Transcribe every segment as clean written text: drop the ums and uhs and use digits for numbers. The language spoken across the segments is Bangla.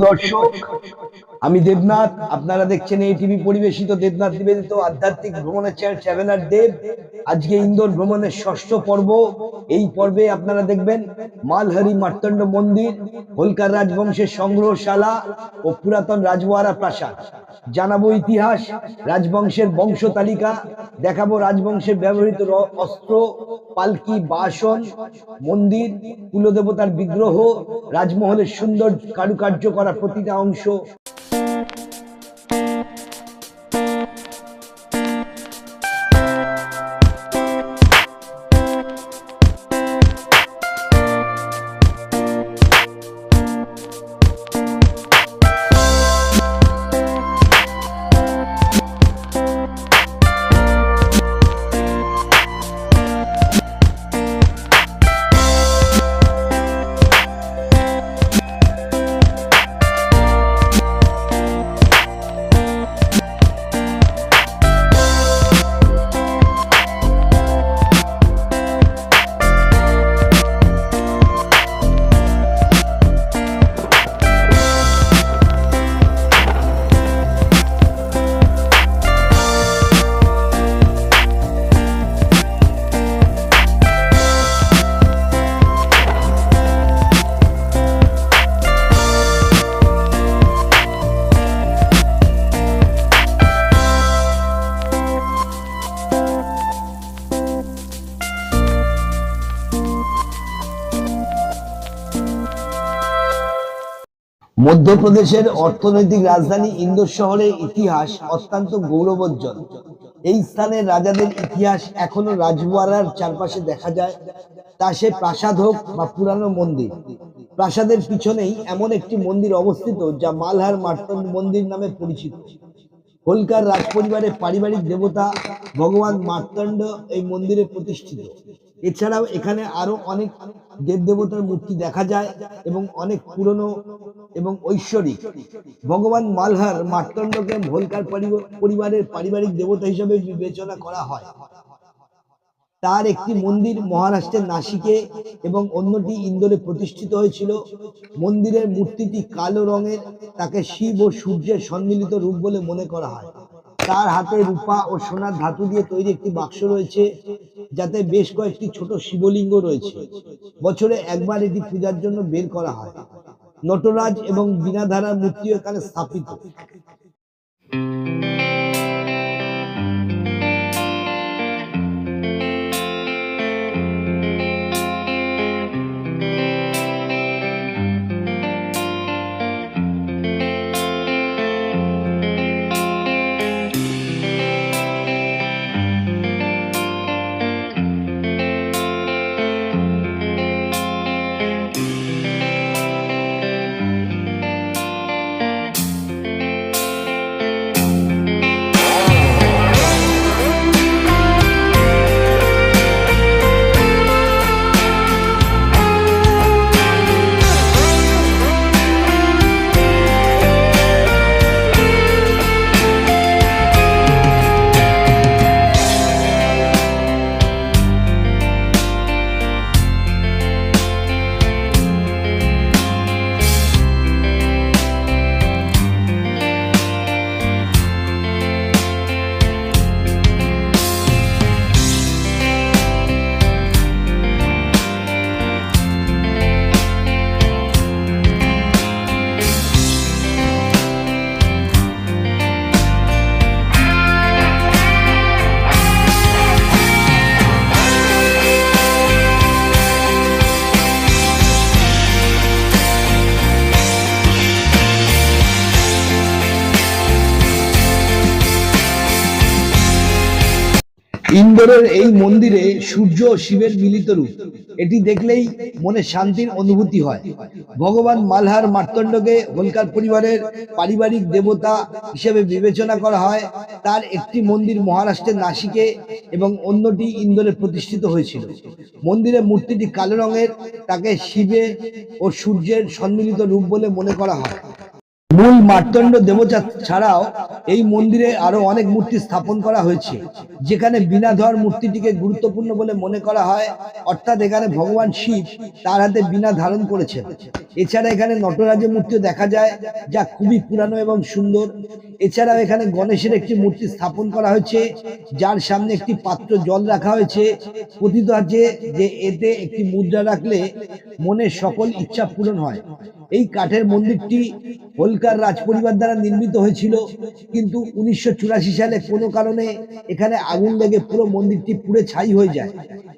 দর্শক, আমি দেবনাথ। আপনারা দেখছেন এই টিভি পরিবেশিত দেবনাথ নিবেদিত আধ্যাত্মিক ভ্রমণের চ্যানেল ট্রাভেলার দেব। আজকে ইন্দোর ভ্রমণের ষষ্ঠ পর্ব। এই পর্বে আপনারা দেখবেন মালহারি মার্তণ্ড মন্দির, হোলকার রাজবংশের সংগ্রহশালা ও পুরাতন রাজওয়াড়া প্রাসাদ। জানাবো ইতিহাস, রাজবংশের বংশ তালিকা, দেখাবো রাজবংশের ব্যবহৃত অস্ত্র, পালকি, বাসন, মন্দির, কুলদেবতার বিগ্রহ, রাজমহলের সুন্দর কারুকার্য করা প্রতিটা অংশ। মধ্যপ্রদেশের অর্থনৈতিক রাজধানী ইন্দোর শহরের ইতিহাস অত্যন্ত গৌরবোজ্জ্বল। এই স্থানের রাজাদের ইতিহাস এখনো রাজওয়াড়ার চারপাশে দেখা যায়, তা সে প্রাসাদ হোক বা পুরানো মন্দির। প্রাসাদের পিছনেই এমন একটি মন্দির অবস্থিত যা মালহার মার্তণ্ড মন্দির নামে পরিচিত। হোলকার রাজপরিবারের পারিবারিক দেবতা ভগবান মার্তণ্ড এই মন্দিরে প্রতিষ্ঠিত। এছাড়াও এখানে আরো অনেক দেবদেবতার মূর্তি দেখা যায় এবং অনেক পুরনো এবং ঐশ্বরিক। ভগবান মালহার মার্তণ্ডকে হোলকার পরিবারের পারিবারিক দেবতা হিসেবে বিবেচনা করা হয়। তার একটি মন্দির মহারাষ্ট্রের নাসিকে এবং অন্যটি ইন্দোরে প্রতিষ্ঠিত হয়েছিল। মন্দিরের মূর্তিটি কালো রঙের, তাকে শিব ও সূর্যের সম্মিলিত রূপ বলে মনে করা হয়। তার হাতে রূপা ও সোনার ধাতু দিয়ে তৈরি একটি বাক্স রয়েছে, যাতে বেশ কয়েকটি ছোট শিবলিঙ্গ রয়েছে। বছরে একবার এটি পূজার জন্য বের করা হয়। নটরাজ এবং বীণাধারার মূর্তিও এখানে স্থাপিত। ইন্দোরের এই মন্দিরে সূর্য ও শিবের মিলিত রূপ, এটি দেখলেই মনে শান্তির অনুভূতি হয়। ভগবান মালহার মার্তণ্ডকে হোলকার পরিবারের পারিবারিক দেবতা হিসেবে বিবেচনা করা হয়। তার একটি মন্দির মহারাষ্ট্রের নাসিকে এবং অন্যটি ইন্দোরে প্রতিষ্ঠিত হয়েছিল। মন্দিরের মূর্তিটি কালো রঙের, তাকে শিবে ও সূর্যের সম্মিলিত রূপ বলে মনে করা হয়। মূল মার্তণ্ড দেবতা ছাড়াও এই মন্দিরে আরো অনেক মূর্তি স্থাপন করা হয়েছে, যেখানে বীণাধর মূর্তিটিকে গুরুত্বপূর্ণ বলে মনে করা হয়। অর্থাৎ এখানে ভগবান শিব তার হাতে বীণা ধারণ করেছেন। এছাড়া এখানে নটরাজের মূর্তিও দেখা যায়, যা খুবই পুরানো এবং সুন্দর। এছাড়াও এখানে গণেশের একটি মূর্তি স্থাপন করা হয়েছে, যার সামনে একটি পাত্র জল রাখা হয়েছে। কথিত আছে যে এতে একটি মুদ্রা রাখলে মনের সকল ইচ্ছা পূরণ হয়। এই কাঠের মন্দিরটি হোলকার রাজপরিবার দ্বারা নির্মিত হয়েছিল, কিন্তু 1984 সালে কোনো কারণে এখানে আগুন লেগে পুরো মন্দিরটি পুড়ে ছাই হয়ে যায়।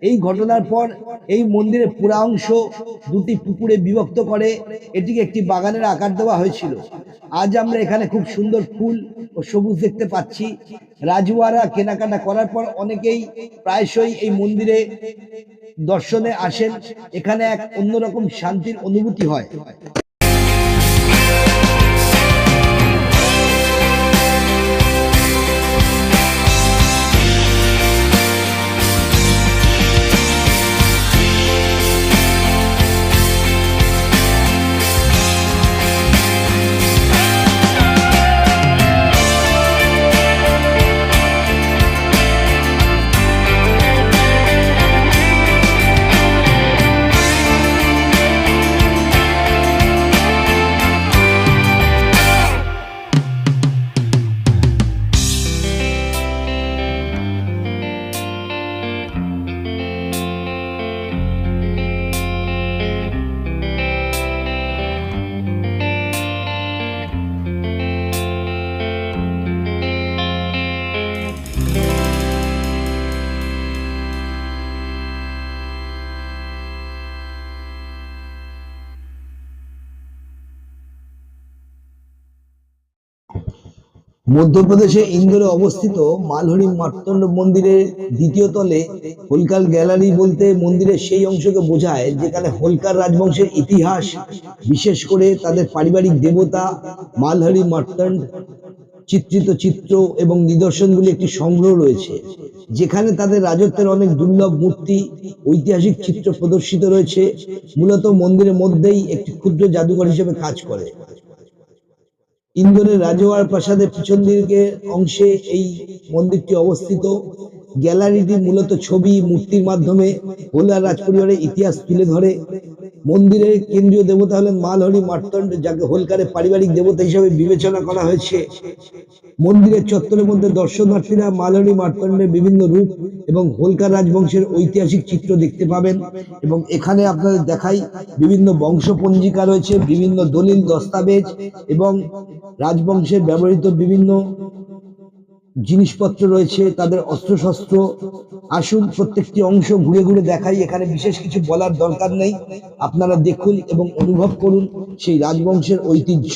এই ঘটনার পর এই মন্দিরের পুরা অংশ দুটি পুকুরে বিভক্ত করে এটিকে একটি বাগানের আকার দেওয়া হয়েছিল। আজ আমরা এখানে খুব সুন্দর ফুল ও সবুজ দেখতে পাচ্ছি। রাজওয়ারা কেনাকাটা করার পর অনেকেই প্রায়শই এই মন্দিরে দর্শনে আসেন। এখানে এক অন্যরকম শান্তির অনুভূতি হয়। মধ্যপ্রদেশে ইন্দোরে অবস্থিত মালহরি মার্তণ্ড মন্দিরের দ্বিতীয় তলে হোলকার গ্যালারি বলতে মন্দিরের সেই অংশকে বোঝায় যেখানে হোলকার রাজবংশের ইতিহাস, বিশেষ করে তাদের পারিবারিক দেবতা মালহরি মার্তণ্ড চিত্রিত চিত্র এবং নিদর্শনগুলি একটি সংগ্রহ রয়েছে, যেখানে তাদের রাজত্বের অনেক দুর্লভ মূর্তি, ঐতিহাসিক চিত্র প্রদর্শিত রয়েছে। মূলত মন্দিরের মধ্যেই একটি ক্ষুদ্র জাদুঘর হিসেবে কাজ করে। ইন্দোরের রাজওয়াড় প্রাসাদের পিছন দিকের অংশে এই মন্দিরটি অবস্থিত। গ্যালারিটি মূলত ছবি, মূর্তির মাধ্যমে হোলকার রাজপরিবারের ইতিহাস তুলে ধরে। মন্দিরের কেন্দ্রীয় দেবতা হলেন মালহরি মার্তণ্ড, যাকে হোলকারের পারিবারিক দেবতা হিসেবে বিবেচনা করা হয়েছে। মন্দিরের চত্বরের মধ্যে দর্শনার্থীরা মালহরি মার্তণ্ডের বিভিন্ন রূপ এবং হোলকার রাজবংশের ঐতিহাসিক চিত্র দেখতে পাবেন। এবং এখানে আপনাদের দেখাই, বিভিন্ন বংশপঞ্জিকা রয়েছে, বিভিন্ন দলিল দস্তাবেজ এবং রাজবংশের ব্যবহৃত বিভিন্ন জিনিসপত্র রয়েছে, তাদের অস্ত্রশস্ত্র। আসুন প্রত্যেকটি অংশ ঘুরে ঘুরে দেখাই। এখানে বিশেষ কিছু বলার দরকার নেই, আপনারা দেখুন এবং অনুভব করুন সেই রাজবংশের ঐতিহ্য।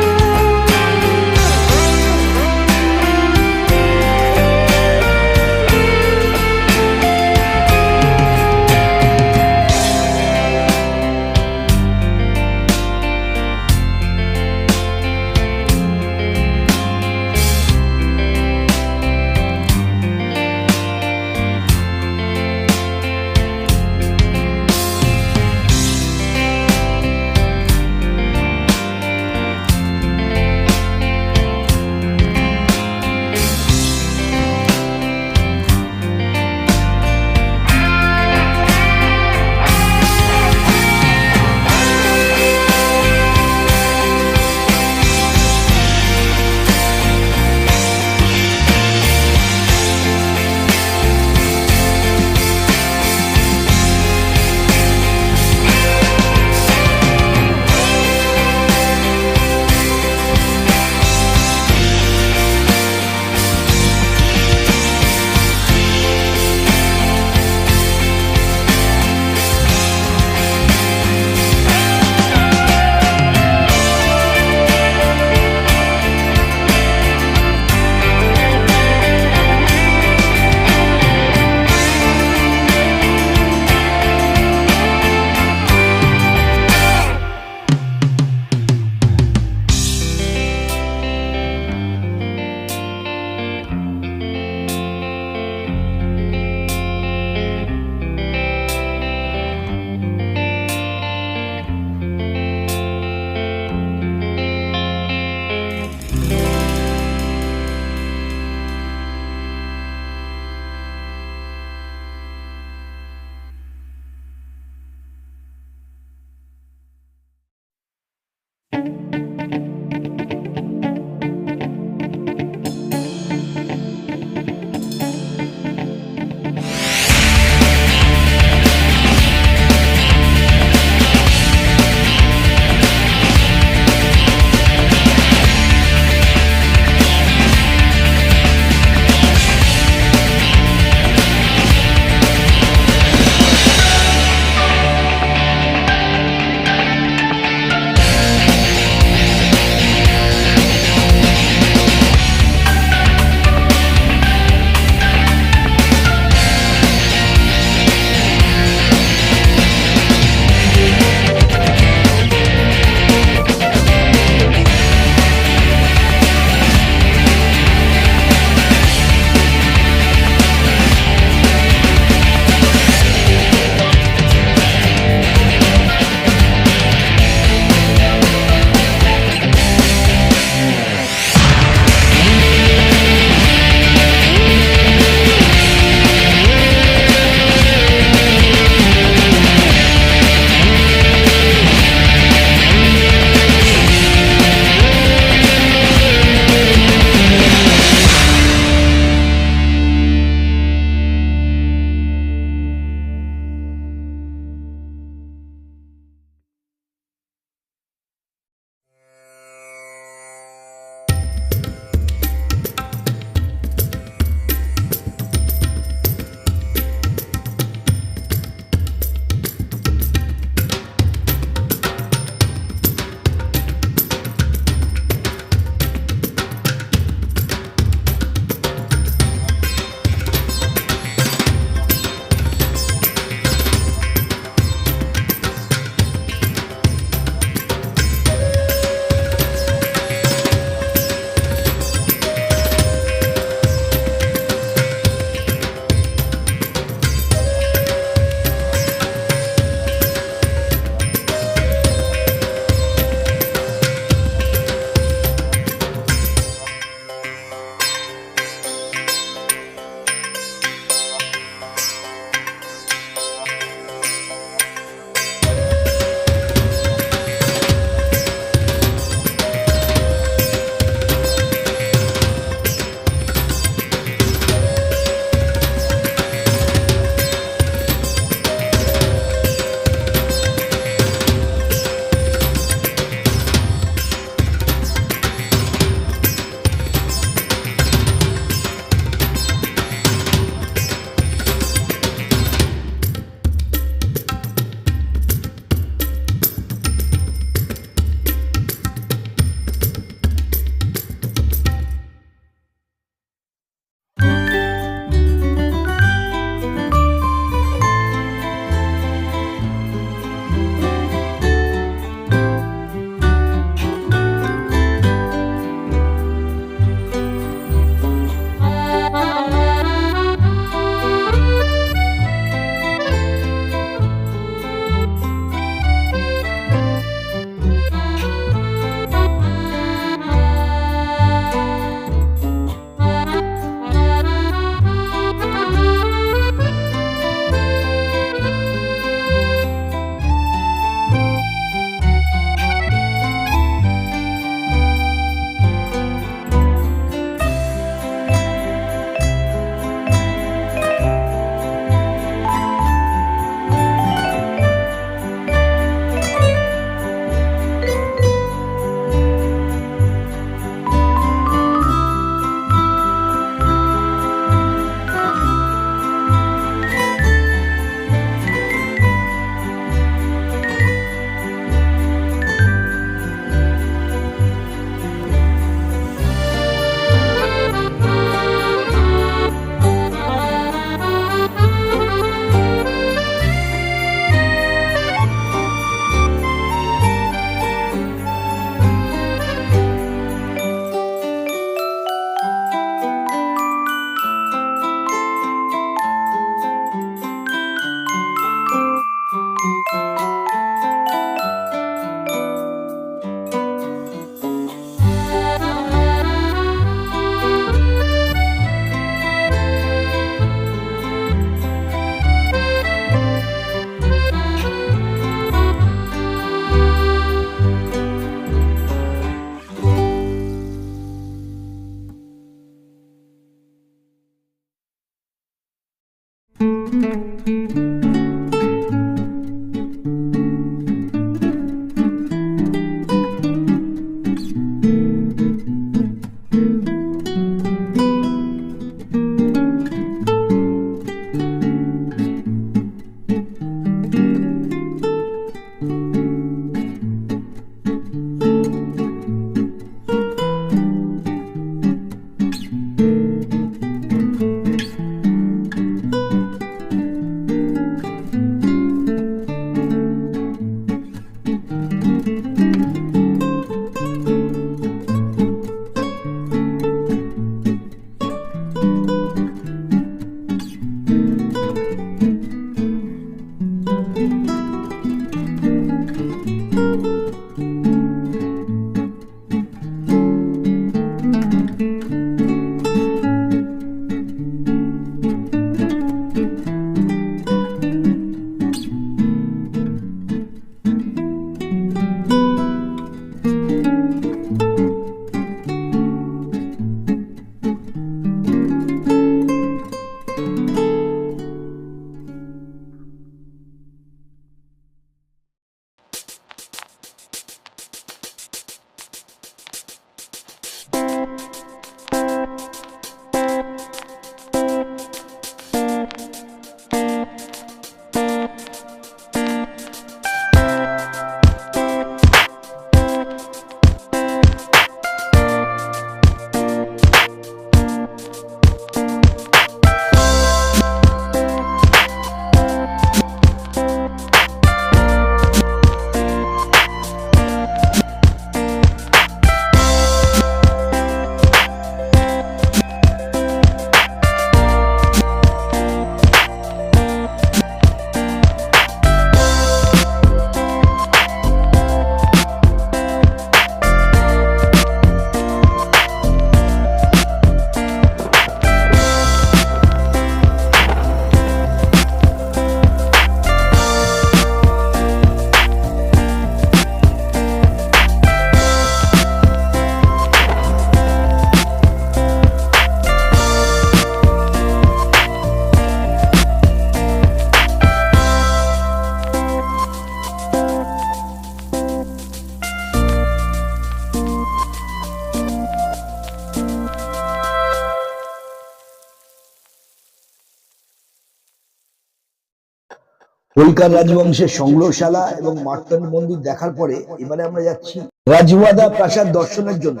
হোলকার রাজবংশের সংগ্রহশালা এবং মার্তণ্ড মন্দির দেখার পরে এবারে আমরা যাচ্ছি রাজওয়াদা প্রাসাদ দর্শনের জন্য।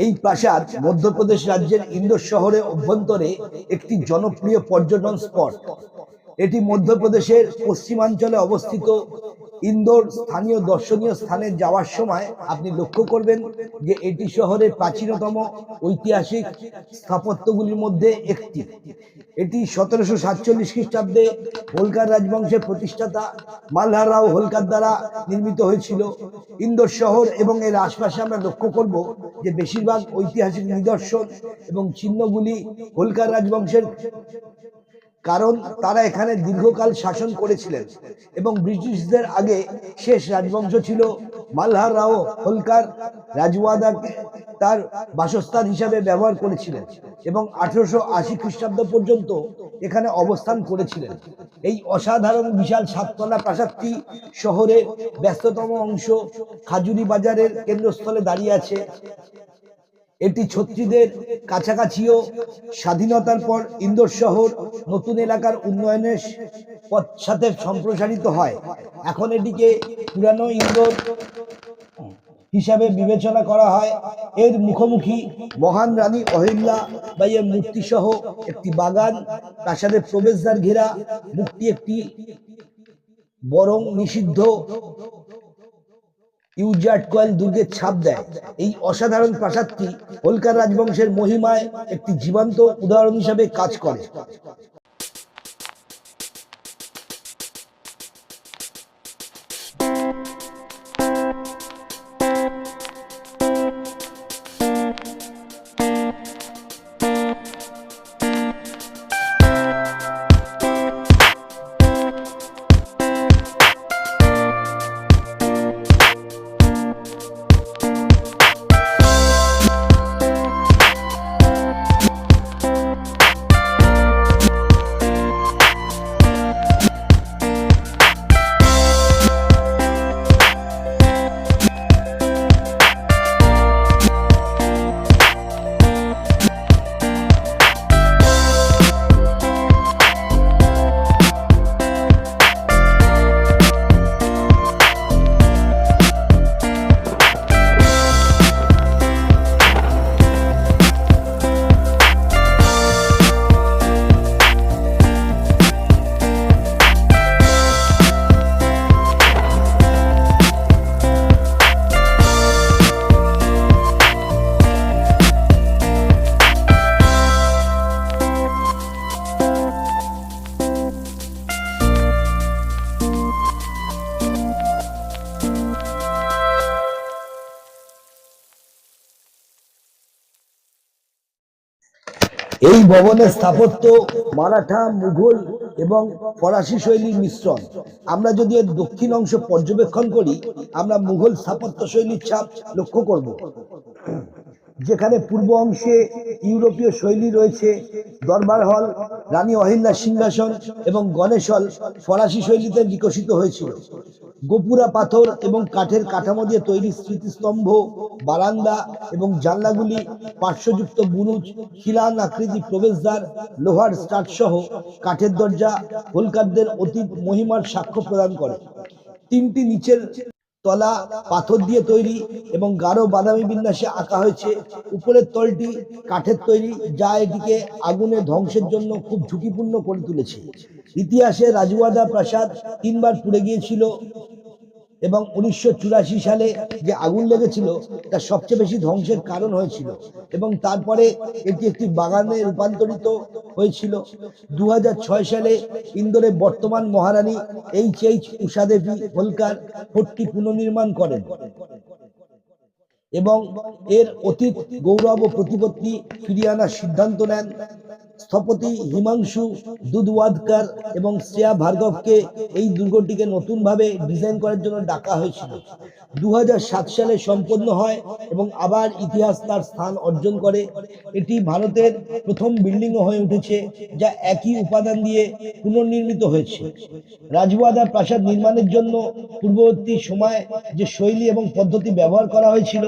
এই প্রাসাদ মধ্যপ্রদেশ রাজ্যের ইন্দোর শহরের অভ্যন্তরে একটি জনপ্রিয় পর্যটন স্পট। এটি মধ্যপ্রদেশের পশ্চিমাঞ্চলে অবস্থিত। ইন্দোর স্থানীয় দর্শনীয় স্থানে যাওয়ার সময় আপনি লক্ষ্য করবেন যে এটি শহরের প্রাচীনতম ঐতিহাসিক স্থাপত্যগুলির মধ্যে একটি। এটি 1747 খ্রিস্টাব্দে হোলকার রাজবংশের প্রতিষ্ঠাতা মালহার রাও হোলকার দ্বারা নির্মিত হয়েছিল। ইন্দোর শহর এবং এর আশপাশে আমরা লক্ষ্য করব যে বেশিরভাগ ঐতিহাসিক নিদর্শন এবং চিহ্নগুলি হোলকার রাজবংশের, কারণ তারা এখানে দীর্ঘকাল শাসন করেছিলেন এবং ব্রিটিশদের আগে শেষ রাজবংশ ছিল মালহার রাও হোলকার। রাজওয়াদাকে তার বাসস্থান হিসাবে ব্যবহার করেছিলেন এবং 1880 খ্রিস্টাব্দ পর্যন্ত এখানে অবস্থান করেছিলেন। এই অসাধারণ বিশাল সাততলা প্রাসাদটি শহরের ব্যস্ততম অংশ খাজুরি বাজারের কেন্দ্রস্থলে দাঁড়িয়ে আছে। এটি ছত্রিশদের কাছাকাছিও। স্বাধীনতার পর ইন্দোর শহর নতুন এলাকার উন্নয়নের সাথে সম্প্রসারিত হয়। এখন এটিকে পুরানো ইন্দোর হিসাবে বিবেচনা করা হয়। এর মুখোমুখি মহান রানী অহিল্যা বাইয়ের মূর্তি সহ একটি বাগান, প্রাসাদের প্রবেশদ্বার ঘেরা মুখটি একটি বরং নিষিদ্ধ ইউজার্ট কয়েল দুর্গের ছাপ দেয়। এই অসাধারণ প্রাসাদটি হোলকার রাজবংশের মহিমায় একটি জীবন্ত উদাহরণ হিসাবে কাজ করে। এই ভবনের স্থাপত্য মারাঠা, মুঘল এবং ফরাসি শৈলীর মিশ্রণ। আমরা যদি এর দক্ষিণ অংশ পর্যবেক্ষণ করি, আমরা মুঘল স্থাপত্য শৈলীর ছাপ লক্ষ্য করব, যেখানে পূর্ব অংশে ইউরোপীয় শৈলী রয়েছে। দরবার হল, রানী অহিল্যার সিংহাসন এবং গণেশ হল ফরাসি শৈলীতে বিকশিত হয়েছিল। গোপুরা পাথর এবং কাঠের কাঠামো দিয়ে তৈরি স্মৃতিস্তম্ভ, বারান্দা এবং জানলাগুলি, পার্শ্বযুক্ত বুরুজ, খিলান আকৃতি প্রবেশদ্বার, লোহার স্টাড সহ কাঠের দরজা হোলকারদের অতীত মহিমার সাক্ষ্য প্রদান করে। তিনটি নিচের তলা পাথর দিয়ে তৈরি এবং গাঢ় বাদামি বিন্যাসে আঁকা হয়েছে। উপরের তলটি কাঠের তৈরি, যা এটিকে আগুনের ধ্বংসের জন্য খুব ঝুঁকিপূর্ণ করে তুলেছে। ইতিহাসে রাজওয়াদা প্রাসাদ 3 বার পুড়ে গিয়েছিল এবং 1984 সালে যে আগুন লেগেছিল তা সবচেয়ে বেশি ধ্বংসের কারণ হয়েছিল এবং তারপরে এটি একটি বাগানে রূপান্তরিত হয়েছিল। 2006 সালে ইন্দোরের বর্তমান মহারানী এইচ উষা দেবী হোলকার ফোর্টটি পুনর্নির্মাণ করেন এবং এর অতীত গৌরব ও প্রতিপত্তি ফিরিয়ে আনার সিদ্ধান্ত নেন। স্থপতি হিমাংশু দুধওয়াদকার এবং শ্রেয়া ভার্গবকে এই দুর্গটিকে নতুনভাবে ডিজাইন করার জন্য ডাকা হয়েছিল। 2007 সালে সম্পন্ন হয় এবং আবার ইতিহাস তার স্থান অর্জন করে। এটি ভারতের প্রথম বিল্ডিং হয়ে উঠেছে যা একই উপাদান দিয়ে পুনর্নির্মিত হয়েছে। রাজওয়াদা প্রাসাদ নির্মাণের জন্য পূর্ববর্তী সময়ে যে শৈলী এবং পদ্ধতি ব্যবহার করা হয়েছিল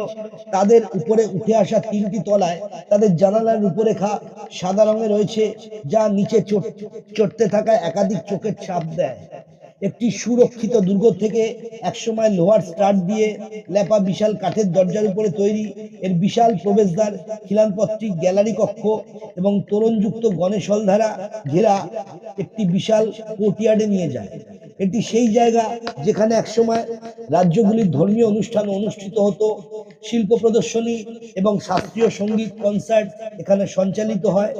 তাদের উপরে উঠে আসা 3টি তলায় তাদের জানালার রূপরেখা সাদা রঙে রয়েছে, যা নিচে চড়তে থাকা একাধিক চোখের ছাপ দেয়। একটি সুরক্ষিত দুর্গ থেকে একসময় লোহার স্টার্ট দিয়ে লেপা বিশাল কাঠের দরজার উপরে তৈরি এর বিশাল প্রবেশদ্বার, খিলানপত্রী গ্যালারি কক্ষ এবং তোরণযুক্ত গণেশ হল দ্বারা ঘেরা একটি বিশাল কোর্টইয়ার্ডে নিয়ে যায়। এটি সেই জায়গা যেখানে একসময় রাজ্যগুলির ধর্মীয় অনুষ্ঠান অনুষ্ঠিত হতো, শিল্প প্রদর্শনী এবং শাস্ত্রীয় সঙ্গীত কনসার্ট এখানে সঞ্চালিত হয়।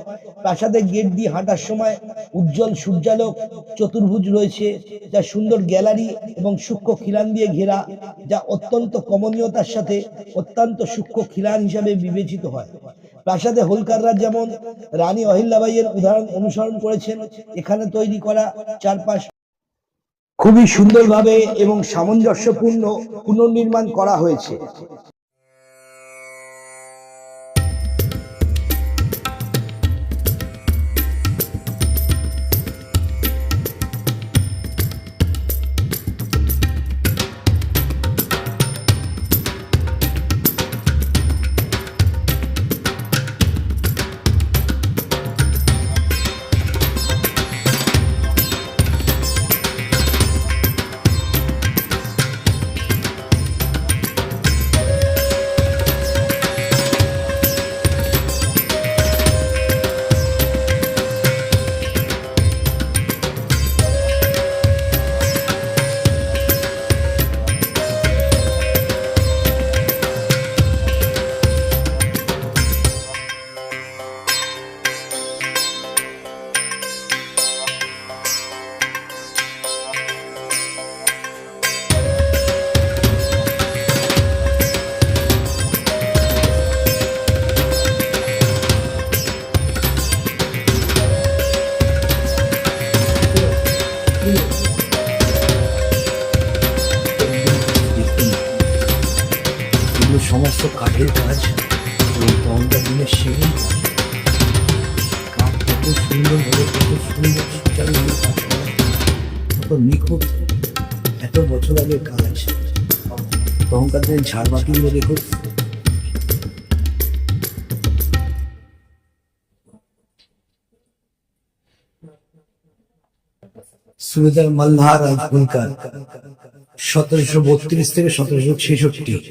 প্রাসাদের গেট দিয়ে হাঁটার সময় উজ্জ্বল সূর্যালোক চতুর্ভুজ রয়েছে, যা সুন্দর গ্যালারি এবং সূক্ষ্ম খিলান দিয়ে ঘেরা, যা অত্যন্ত কমনীয়তার সাথে অত্যন্ত সূক্ষ্ম খিলান হিসাবে বিবেচিত হয়। প্রাসাদে হোলকাররা যেমন রানী অহিল্যাবাইয়ের উদাহরণ অনুসরণ করেছেন, এখানে তৈরি করা চারপাশ খুবই সুন্দরভাবে এবং সামঞ্জস্যপূর্ণ পুনর্নির্মাণ করা হয়েছে। সমস্ত কাঠের কাজ, তখনকার দিনের সেগুন কাঠ কত সুন্দর ভাবে, কত সুন্দর সুচারুভাবে কাজ করা, কত নিখুঁত, এত বছর আগের কাজ। তখনকার দিনের ঝাড়বাতিগুলো দেখো, সুবেদার মালহার হোলকার 1732 থেকে 1766,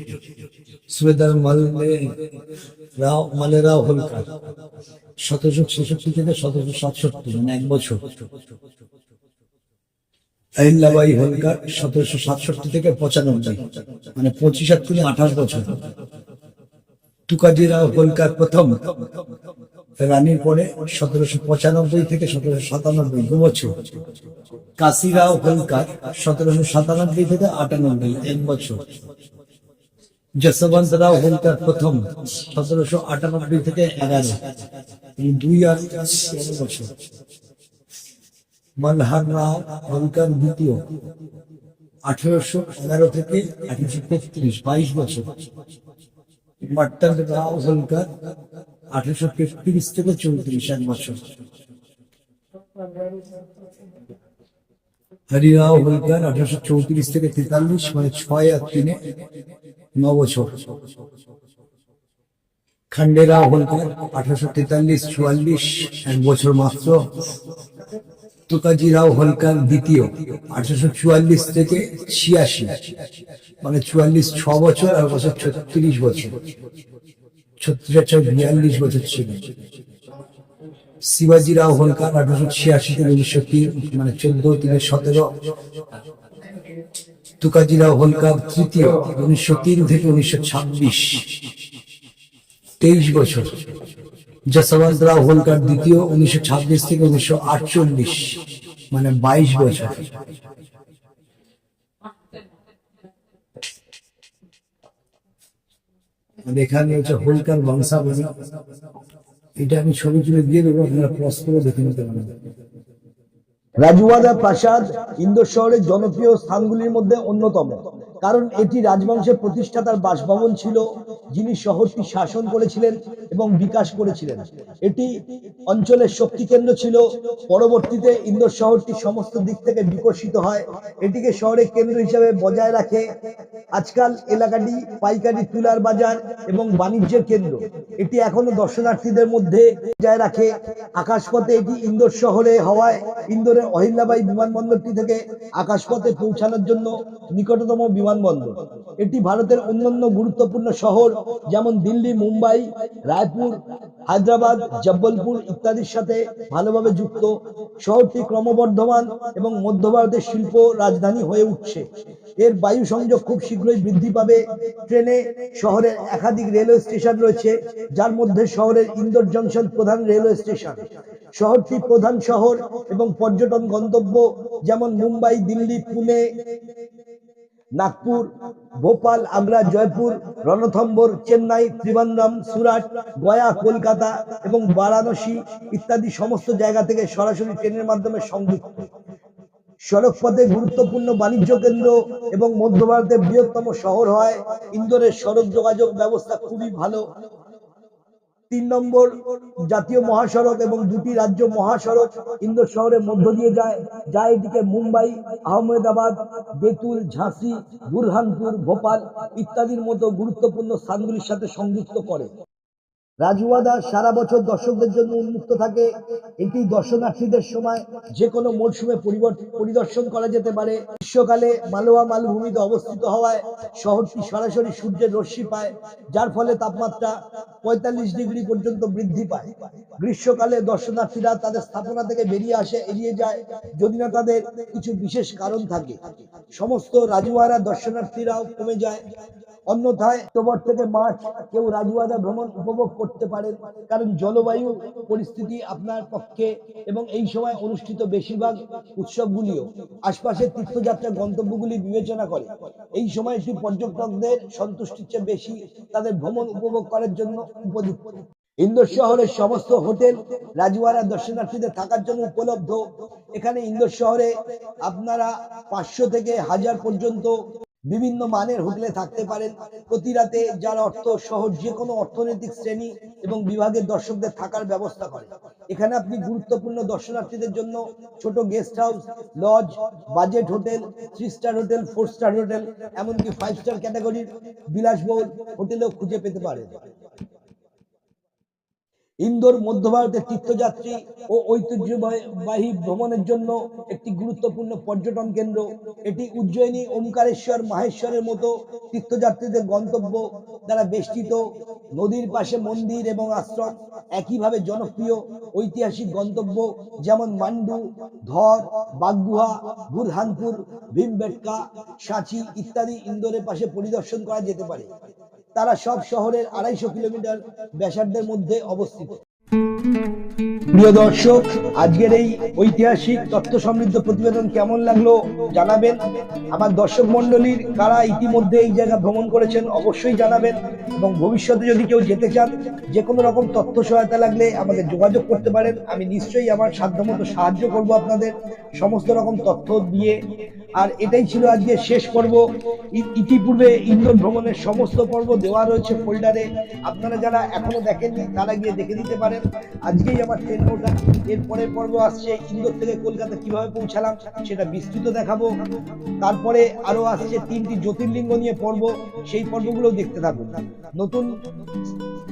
সুবেদার মালেরাও হোলকার 1766 থেকে 1767, মানে 1 বছর। আহিল্যাবাই হোলকার 1767 থেকে 95, মানে 25 আর 28 বছর। তুকাজিরাও হোলকার প্রথম রানীর পরে 1795 থেকে 1797, 2 বছর। কাশিরাও হোলকার 1797 থেকে 98, 1 বছর। যশবন্তরাও হোলকার প্রথম 1798 থেকে 11, 2 আর 1 বছর। মলহার রাও হোলকার দ্বিতীয় 1811 থেকে 1833, 22 বছর। মট্টন রাও হোলকার 1833 থেকে 34, 1 বছর। হরিরাও হোলকার 1834 থেকে 43, মানে 6 আর 3, 9 বছর। খন্ডেরাও হোলকার 1843, 44, 1 বছর মাত্র। তুকাজিরাও হোলকার দ্বিতীয় 1844 থেকে 86, মানে 44, 6 বছর আর বছর 36 বছর। 42 বছর ছিল। শিবাজিরাও হোলকার 1886 থেকে 1903, মানে 14, 3, 17। তুকাজিরাও হোলকার তৃতীয় 1903 থেকে 1926, 23 বছর। যশবন্তরাও হোলকার দ্বিতীয় 1926 থেকে 1948, মানে 22 বছর। এখানে হচ্ছে হোলকার বংশাবলী, এটা আমি ছবি তুলে দিয়ে দেবো, আপনারা ক্রস করে দেখে নিতে পারেন। রাজওয়াড়া প্রাসাদ ইন্দোর শহরের জনপ্রিয় স্থানগুলির মধ্যে অন্যতম, কারণ এটি রাজবংশের প্রতিষ্ঠাতার বাসভবন ছিল, যিনি শহরটি শাসন করেছিলেন এবং বিকাশ করেছিলেন। এটি অঞ্চলের শক্তি কেন্দ্র ছিল। পরবর্তীতে ইন্দোর শহরটি সমস্ত দিক থেকে বিকশিত হয়, এটিকে শহরের কেন্দ্র হিসেবে বজায় রাখে। আজকাল এলাকাটি পাইকারি তুলার বাজার এবং বাণিজ্যের কেন্দ্র। এটি এখনো দর্শনার্থীদের মধ্যে বজায় রাখে। আকাশপথে এটি ইন্দোর শহরে হওয়ায় ইন্দোরের অহিল্যাবাই বিমানবন্দরটি থেকে আকাশপথে পৌঁছানোর জন্য নিকটতম বিমানবন্দর। এটি ভারতের অন্যান্য গুরুত্বপূর্ণ শহর যেমন দিল্লি, মুম্বাই, রায়পুর, হায়দ্রাবাদ, জব্বলপুর ইত্যাদির সাথে ভালোভাবে যুক্ত। শহরটি ক্রমবর্ধমান এবং মধ্য ভারতের শিল্প রাজধানী হয়ে উঠছে। এর বায়ু সংযোগ খুব শীঘ্রই বৃদ্ধি পাবে। ট্রেনে শহরের একাধিক রেলওয়ে স্টেশন রয়েছে, যার মধ্যে শহরের ইন্দোর জংশন প্রধান রেলওয়ে স্টেশন। শহরটি প্রধান শহর এবং পর্যটন গন্তব্য যেমন মুম্বাই, দিল্লি, পুনে, নাগপুর, ভোপাল, আগ্রা, জয়পুর, রণথম্বর, চেন্নাই, ত্রিবান্দ্রম, সুরাট, গয়া, কলকাতা এবং বারাণসী ইত্যাদি সমস্ত জায়গা থেকে সরাসরি ট্রেনের মাধ্যমে সংযুক্ত। সড়ক পথে গুরুত্বপূর্ণ বাণিজ্য কেন্দ্র এবং মধ্য ভারতের বৃহত্তম শহর হয় ইন্দোরের সড়ক যোগাযোগ ব্যবস্থা খুবই ভালো। 3 নম্বর জাতীয় মহাসড়ক এবং 2টি রাজ্য মহাসড়ক ইন্দোর শহরের মধ্য দিয়ে যায়, যা এটিকে মুম্বাই, আহমেদাবাদ, বেতুল, ঝাঁসি, বুরহানপুর, ভোপাল ইত্যাদির মতো গুরুত্বপূর্ণ স্থানগুলির সাথে সংযুক্ত করে। রাজওয়াদা সারা বছর দর্শকদের জন্য উন্মুক্ত থাকে। এটি দর্শনার্থীদের সময় যে কোনো মরশুমে পরিদর্শন করা যেতে পারে। গ্রীষ্মকালে মালওয়া মালভূমিতে অবস্থিত হওয়ায় শহরটি সরাসরি সূর্যের রশ্মি পায়, যার ফলে তাপমাত্রা 45 ডিগ্রি পর্যন্ত বৃদ্ধি পায়। গ্রীষ্মকালে দর্শনার্থীরা তাদের স্থাপনা থেকে বেরিয়ে আসে, এড়িয়ে যায় যদি না তাদের কিছু বিশেষ কারণ থাকে। সমস্ত রাজওয়াড়া দর্শনার্থীরাও কমে যায়। অন্যথায় অক্টোবর থেকে মার্চ কেউ রাজওয়াদা ভ্রমণ উপভোগ করতে পারেন, কারণ জলবায়ু পরিস্থিতি আপনার পক্ষে এবং এই সময় অনুষ্ঠিত বেশিরভাগ উৎসবগুলিও আশপাশের তীর্থযাত্রা গন্তব্যগুলি বিবেচনা করে। এই সময়টি পর্যটকদের সন্তুষ্টির চেয়ে বেশি তাদের ভ্রমণ উপভোগ করার জন্য উপযুক্ত। ইন্দোর শহরের সমস্ত হোটেল রাজওয়াড়া দর্শনার্থীদের থাকার জন্য উপলব্ধ। এখানে ইন্দোর শহরে আপনারা 500 থেকে 1000 পর্যন্ত বিভিন্ন মানের হোটেলে থাকতে পারেন প্রতি রাতে, যার অর্থ শহর যে কোনো অর্থনৈতিক শ্রেণী এবং বিভাগের দর্শকদের থাকার ব্যবস্থা করে। এখানে আপনি গুরুত্বপূর্ণ দর্শনার্থীদের জন্য ছোট guest house, lodge, budget hotel, 3 star hotel, 4 star hotel, এমনকি 5 স্টার ক্যাটাগরির বিলাসবহুল হোটেলও খুঁজে পেতে পারেন। ইন্দোর মধ্য ভারতের তীর্থযাত্রী ও ঐতিহ্যবাহী ভ্রমণের জন্য একটি গুরুত্বপূর্ণ পর্যটন কেন্দ্র। এটি উজ্জয়িনী, ওমকারেশ্বর, মাহেশ্বরের মতো তীর্থযাত্রীদের গন্তব্য দ্বারা বেষ্টিত। নদীর পাশে মন্দির এবং আশ্রম। একইভাবে জনপ্রিয় ঐতিহাসিক গন্তব্য যেমন মান্ডু, ধর, বাগগুহা, বুরহানপুর, ভীমবেটকা, সাঁচি ইত্যাদি ইন্দোরের পাশে পরিদর্শন করা যেতে পারে। তারা সব শহরের 250 কিলোমিটার ব্যাসার্ধের মধ্যে অবস্থিত। প্রিয় দর্শক, আজকের এই ঐতিহাসিক তথ্য সমৃদ্ধ প্রতিবেদন কেমন লাগলো জানাবেন। আমার দর্শক মন্ডলীর কারা ইতিমধ্যে এই জায়গা ভ্রমণ করেছেন অবশ্যই জানাবেন, এবং ভবিষ্যতে যদি কেউ যেতে চান যে কোনো রকম তথ্য সহায়তা লাগলে আমাদের যোগাযোগ করতে পারেন। আমি নিশ্চয়ই আমার সাধ্যমতো সাহায্য করব আপনাদের সমস্ত রকম তথ্য দিয়ে। আর এটাই ছিল আজকে শেষ পর্ব। ইতিপূর্বে ইন্দোর ভ্রমণের সমস্ত পর্ব দেওয়া রয়েছে ফোল্ডারে, আপনারা যারা এখনো দেখেননি তারা গিয়ে দেখে দিতে পারেন। আজকেই আমার ট্রেন ওঠা, এর পরের পর্ব আসছে ইন্দোর থেকে কলকাতা কিভাবে পৌঁছালাম সেটা বিস্তৃত দেখাবো। তারপরে আরো আসছে 3টি জ্যোতির্লিঙ্গ নিয়ে পর্ব, সেই পর্বগুলো দেখতে থাকুন। নতুন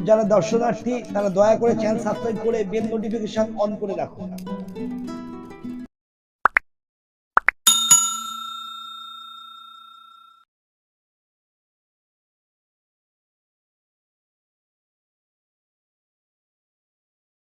যারা দর্শনার্থী তারা দয়া করে চ্যানেল সাবস্ক্রাইব করে বেল নোটিফিকেশন অন করে রাখুন।